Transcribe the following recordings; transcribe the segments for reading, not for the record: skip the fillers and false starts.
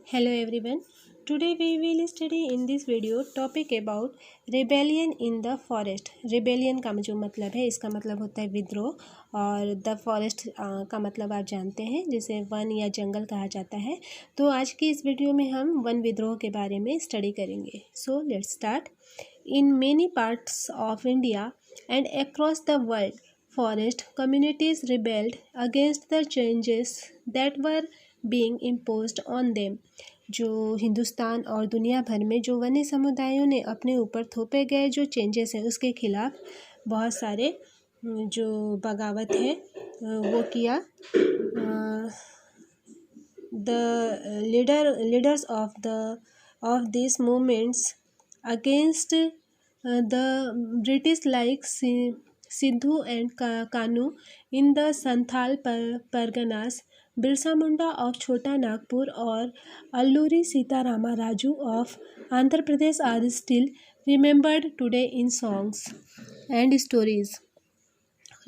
Hello everyone. Today we will study in this video topic about rebellion in the forest. rebellion का जो मतलब है इसका मतलब होता है विद्रोह और the forest का मतलब आप जानते हैं जिसे वन या जंगल कहा जाता है। तो आज की इस वीडियो में हम वन विद्रोह के बारे में स्टडी करेंगे। So let's start. In many parts of India and across the world, forest communities rebelled against the changes that were being imposed on them। जो हिंदुस्तान और दुनिया भर में जो वन्य समुदायों ने अपने ऊपर थोपे गए जो चेंजेस हैं उसके खिलाफ बहुत सारे जो बगावत है वो किया। The leaders of this movements against the British like Sidhu and Kanu in the Santhal Parganas, Birsa Munda of Chota Nagpur और Alluri Sitarama Raju of Andhra Pradesh are still remembered today in songs and stories।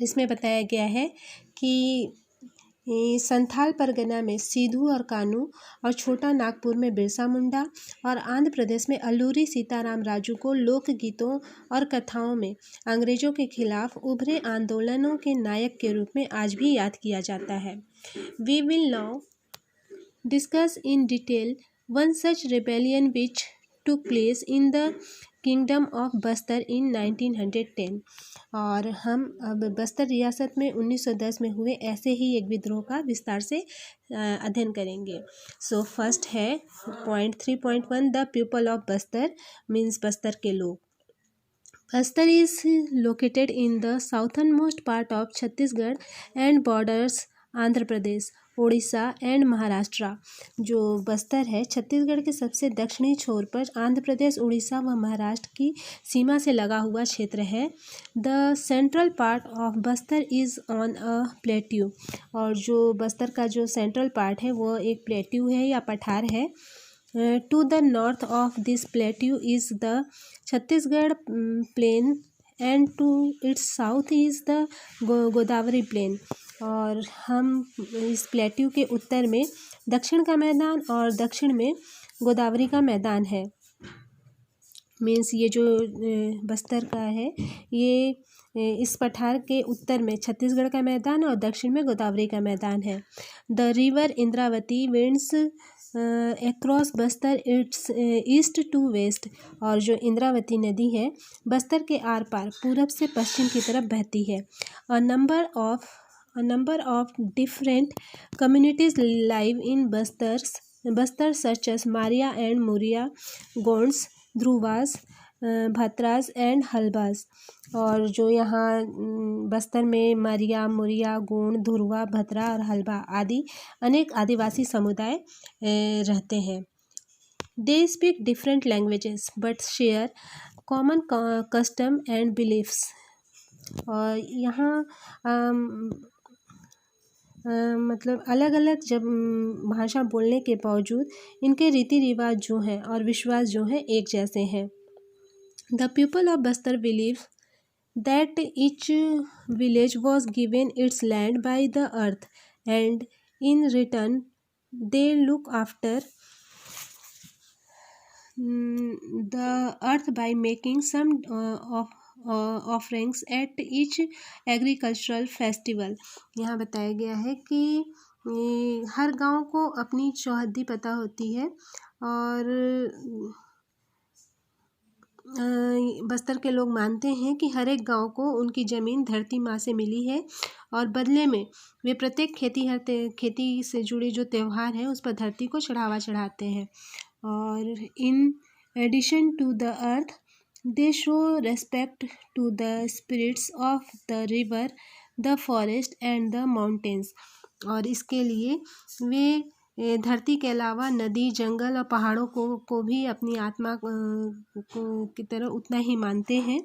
इसमें बताया गया है कि संथाल परगना में सिद्धू और कानू और छोटा नागपुर में बिरसा मुंडा और आंध्र प्रदेश में अल्लूरी सीताराम राजू को लोकगीतों और कथाओं में अंग्रेजों के खिलाफ उभरे आंदोलनों के नायक के रूप में आज भी याद किया जाता है। We will now discuss in detail one such rebellion which took place in the kingdom of Bastar in 1910। और हम अब बस्तर रियासत में 1910 में हुए ऐसे ही एक विद्रोह का विस्तार से अध्ययन करेंगे। सो फर्स्ट है point 3.1 the people of Bastar means Bastar के लोग। Bastar is located in the southern most part of Chhattisgarh and borders Andhra Pradesh Orissa and Maharashtra. जो बस्तर है छत्तीसगढ़ के सबसे दक्षिणी छोर पर आंध्र प्रदेश उड़ीसा व महाराष्ट्र की सीमा से लगा हुआ क्षेत्र है। The central part of Bastar is on a plateau. और जो बस्तर का जो सेंट्रल पार्ट है वो एक प्लेट्यू है या पठार है। To the north of this plateau is the Chhattisgarh plain and to its south is the Godavari plain. और हम इस प्लेट्यू के उत्तर में दक्षिण का मैदान और दक्षिण में गोदावरी का मैदान है। मीन्स ये जो बस्तर का है ये इस पठार के उत्तर में छत्तीसगढ़ का मैदान और दक्षिण में गोदावरी का मैदान है। The river Indravati winds across Bastar its east to west. और जो इंद्रावती नदी है बस्तर के आर पार पूरब से पश्चिम की तरफ बहती है। A number of different communities live in Bastar such as Maria and Muria, Gonds, Dhruvas, Bhatras and Halbas। और जो यहाँ बस्तर में मारिया मुरिया गोंड धुरवा भद्रा और हल्बा आदि अनेक आदिवासी समुदाय रहते हैं। They speak different languages but share common custom and beliefs। और यहाँ मतलब अलग अलग जब भाषा बोलने के बावजूद इनके रीति रिवाज जो हैं और विश्वास जो हैं एक जैसे हैं। The people of Bastar believe that each village was given its land by the earth and in return they look after the earth by making some offerings at each agricultural festival. यहाँ बताया गया है कि हर गांव को अपनी चौहद्दी पता होती है और बस्तर के लोग मानते हैं कि हर एक गांव को उनकी ज़मीन धरती माँ से मिली है और बदले में वे प्रत्येक खेती से जुड़े जो त्यौहार हैं उस पर धरती को चढ़ावा चढ़ाते हैं। और in addition to the earth they show respect to the spirits of the river, the forest and the mountains। और इसके लिए वे धरती के अलावा नदी जंगल और पहाड़ों को भी अपनी आत्मा की तरह उतना ही मानते हैं।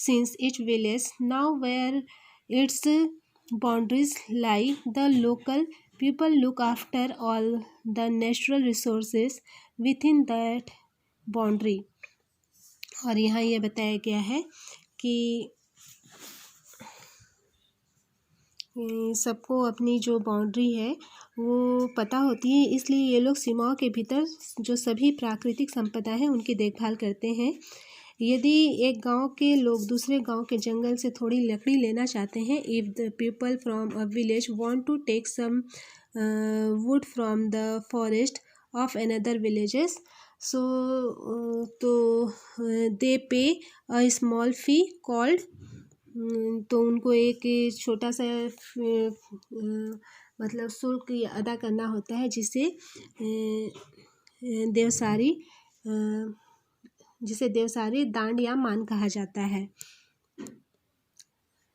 Since each village now where its boundaries lie, the local people look after all the natural resources within that boundary। और यहाँ ये बताया गया है कि सबको अपनी जो बाउंड्री है वो पता होती है, इसलिए ये लोग सीमाओं के भीतर जो सभी प्राकृतिक संपदा है उनकी देखभाल करते हैं। यदि एक गांव के लोग दूसरे गांव के जंगल से थोड़ी लकड़ी लेना चाहते हैं, if the people from a village want to take some wood from the forest of another villages, so तो दे पे अ स्मॉल फी कॉल्ड, तो उनको एक छोटा सा मतलब शुल्क अदा करना होता है, देवसारी जिसे देवसारी दांड या मान कहा जाता है।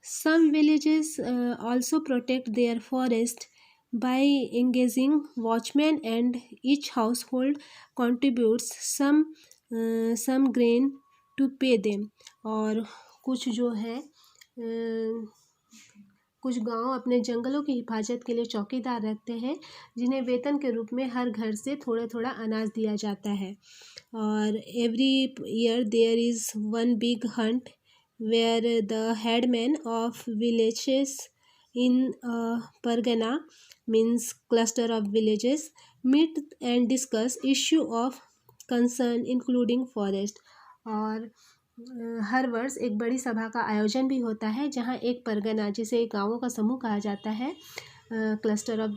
Some villages also protect their forest by engaging watchmen, and each household contributes some grain to pay them। और कुछ जो है कुछ गांव अपने जंगलों की हिफाजत के लिए चौकीदार रखते हैं, जिन्हें वेतन के रूप में हर घर से थोड़ा थोड़ा अनाज दिया जाता है। और every year there is one big hunt where the headmen of villages in a pargana, means cluster of villages, meet and discuss issue of concern including forest। और हर वर्ष एक बड़ी सभा का आयोजन भी होता है, जहां एक परगना, जिसे गांवों का समूह कहा जाता है, क्लस्टर ऑफ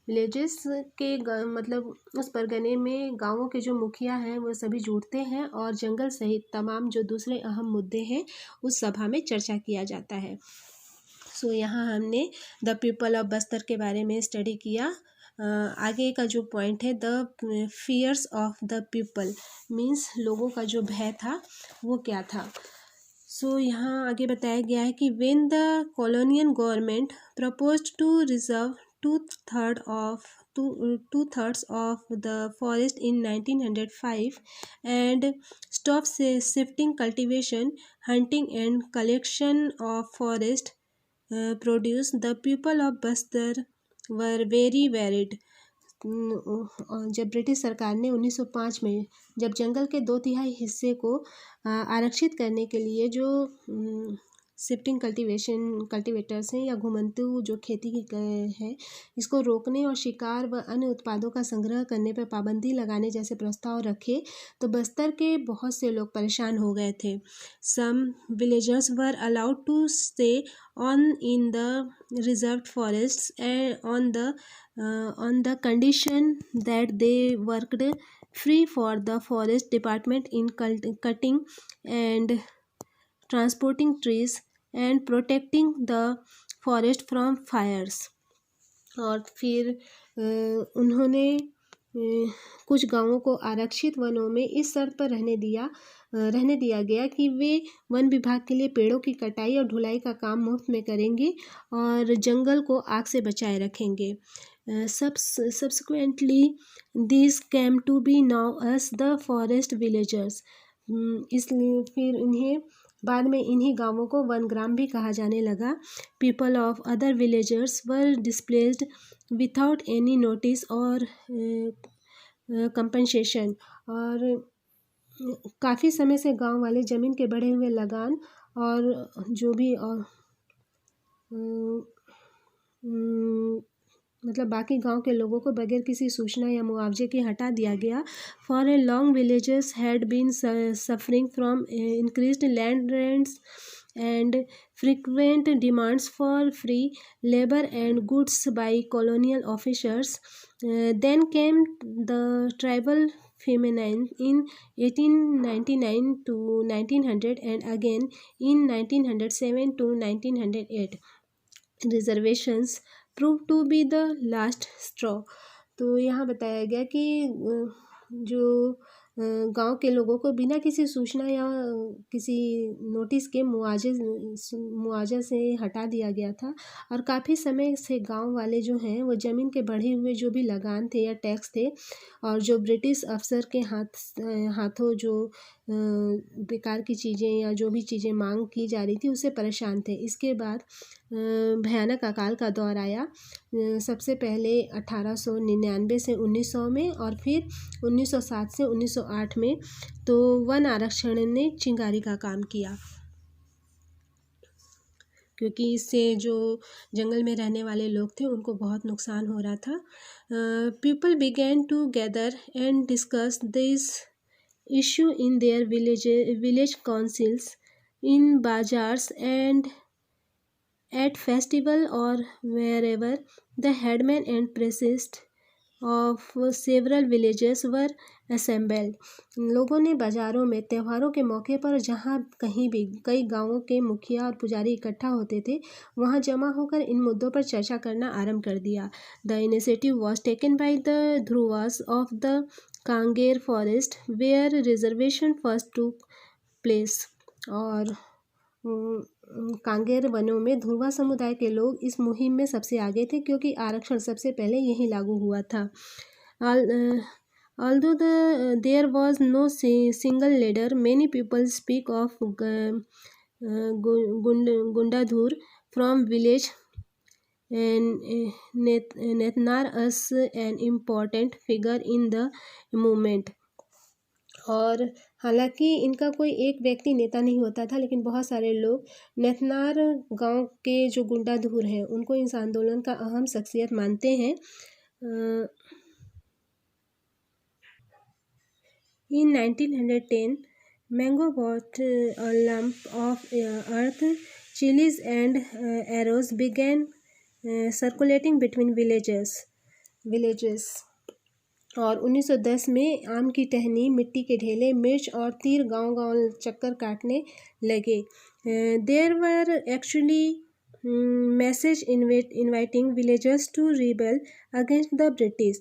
विलेजेस के मतलब उस परगने में गांवों के जो मुखिया हैं वो सभी जुड़ते हैं और जंगल सहित तमाम जो दूसरे अहम मुद्दे हैं उस सभा में चर्चा किया जाता है। सो यहाँ हमने द पीपल ऑफ बस्तर के बारे में स्टडी किया। आगे का जो पॉइंट है, the fears of the people, means लोगों का जो भय था वो क्या था। सो यहाँ आगे बताया गया है कि when the colonial government proposed to reserve two-thirds of the forest in 1905 and stop shifting cultivation, hunting and collection of forest produce, the people of Bastar were very worried। जब ब्रिटिश सरकार ने 1905 में जब जंगल के 2/3 हिस्से को आरक्षित करने के लिए जो शिफ्टिंग कल्टीवेटर्स हैं या घुमंतू जो खेती है, इसको रोकने और शिकार व अन्य उत्पादों का संग्रह करने पर पाबंदी लगाने जैसे प्रस्ताव रखे, तो बस्तर के बहुत से लोग परेशान हो गए थे। Some villagers were allowed to stay on in the reserved forests on the condition that they worked free for the forest department in cutting and transporting trees and protecting the forest from fires। और फिर उन्होंने कुछ गांवों को आरक्षित वनों में इस शर्त पर रहने दिया गया कि वे वन विभाग के लिए पेड़ों की कटाई और ढुलाई का काम मुफ्त में करेंगे और जंगल को आग से बचाए रखेंगे। Subsequently these came to be known as the forest villagers। इसलिए फिर इन्हें बाद में इन्हीं गांवों को वनग्राम भी कहा जाने लगा। People of other villagers were displaced without any notice और compensation। और काफ़ी समय से गांव वाले ज़मीन के बढ़े हुए लगान और जो भी मतलब बाकी गांव के लोगों को बगैर किसी सूचना या मुआवजे के हटा दिया गया। For a long villages had been suffering from increased land rents and frequent demands for free labor and goods by colonial officers। Then came the tribal famine in 1899 to 1900 and again in 1907 to 1908। Reservations proved to be the last straw। तो यहाँ बताया गया कि जो गांव के लोगों को बिना किसी सूचना या किसी नोटिस के मुआवजा से हटा दिया गया था और काफ़ी समय से गांव वाले जो हैं वो ज़मीन के बढ़े हुए जो भी लगान थे या टैक्स थे और जो ब्रिटिश अफसर के हाथों जो बेकार की चीज़ें या जो भी चीज़ें मांग की जा रही थी उससे परेशान थे। इसके बाद भयानक अकाल का दौर आया, सबसे पहले 1899 से 1900 में और फिर 1907 से 1908 में। तो वन आरक्षण ने चिंगारी का काम किया, क्योंकि इससे जो जंगल में रहने वाले लोग थे उनको बहुत नुकसान हो रहा था। People began to gather and discuss this issue in their village councils, in bazaars and at festival or wherever the headmen and priests of several villages were assembled। लोगों ने बाज़ारों में त्योहारों के मौके पर जहाँ कहीं भी कई गांवों के मुखिया और पुजारी इकट्ठा होते थे वहाँ जमा होकर इन मुद्दों पर चर्चा करना आरंभ कर दिया। The initiative was taken by the Dhurwas of the Kanger forest where reservation first took place. और कांगेर वनों में ध्रुवा समुदाय के लोग इस मुहिम में सबसे आगे थे क्योंकि आरक्षण सबसे पहले यहीं लागू हुआ था। Although there was no single leader, many people speak of Gundadhur from village and Netnar as an important figure in the movement। और हालांकि इनका कोई एक व्यक्ति नेता नहीं होता था, लेकिन बहुत सारे लोग नेतनार गांव के जो गुंडाधुर हैं उनको इस आंदोलन का अहम शख्सियत मानते हैं। In 1910, Mango bought a lump of earth, chilies and arrows began circulating between villages। और 1910 में आम की टहनी, मिट्टी के ढेले, मिर्च और तीर गांव-गांव चक्कर काटने लगे। There were actually message inviting villagers to rebel against the British.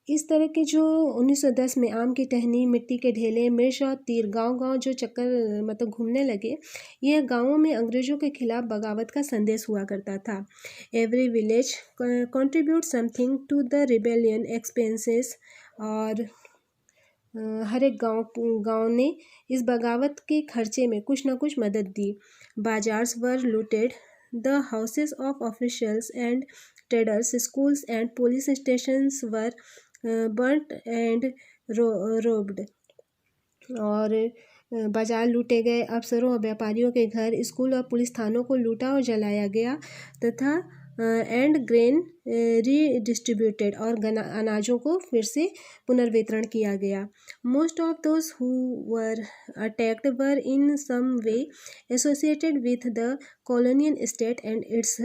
इस तरह के जो 1910 में आम की टहनी, मिट्टी के ढेले, मिर्च और तीर गांव-गांव जो चक्कर मतलब घूमने लगे, यह गांवों में अंग्रेज़ों के खिलाफ बगावत का संदेश हुआ करता था। Every village contribute something to the rebellion expenses. और हर एक गांव ने इस बगावत के खर्चे में कुछ ना कुछ मदद दी। Bazaars were looted, the houses of officials and traders, schools and police stations were burnt and robbed। और बाजार लूटे गए, अफसरों और व्यापारियों के घर, स्कूल और पुलिस थानों को लूटा और जलाया गया तथा एंड ग्रेन रीडिस्ट्रीब्यूटेड, और अनाजों को फिर से पुनर्वितरण किया गया। Most of those who were attacked were in some way associated with the colonial state and its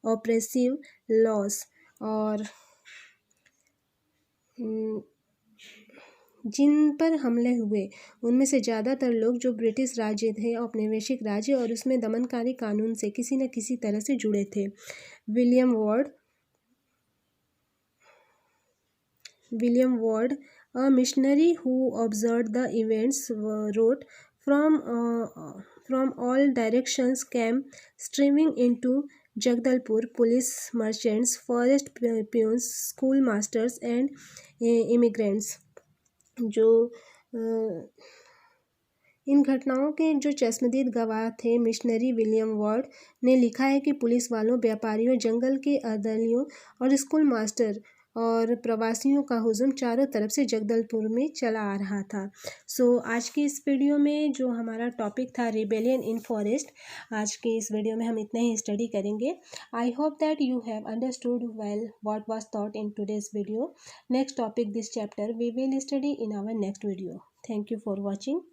oppressive laws. और जिन पर हमले हुए उनमें से ज़्यादातर लोग जो ब्रिटिश राज्य थे, औपनिवेशिक राज्य, और उसमें दमनकारी कानून से किसी न किसी तरह से जुड़े थे। William Ward, a missionary who observed the events, wrote from all directions came streaming into Jagdalpur, police, merchants, forest peons, school masters and immigrants. जो इन घटनाओं के जो चश्मदीद गवाह थे, मिशनरी विलियम वार्ड ने लिखा है कि पुलिस वालों, व्यापारियों, जंगल के अर्दलियों और स्कूल मास्टर और प्रवासियों का हुजूम चारों तरफ से जगदलपुर में चला आ रहा था। आज की इस वीडियो में जो हमारा टॉपिक था रिबेलियन इन फॉरेस्ट, आज की इस वीडियो में हम इतना ही स्टडी करेंगे। I hope that you have understood well what was taught in today's video. Next topic, this chapter we will study in our next video. Thank you for watching.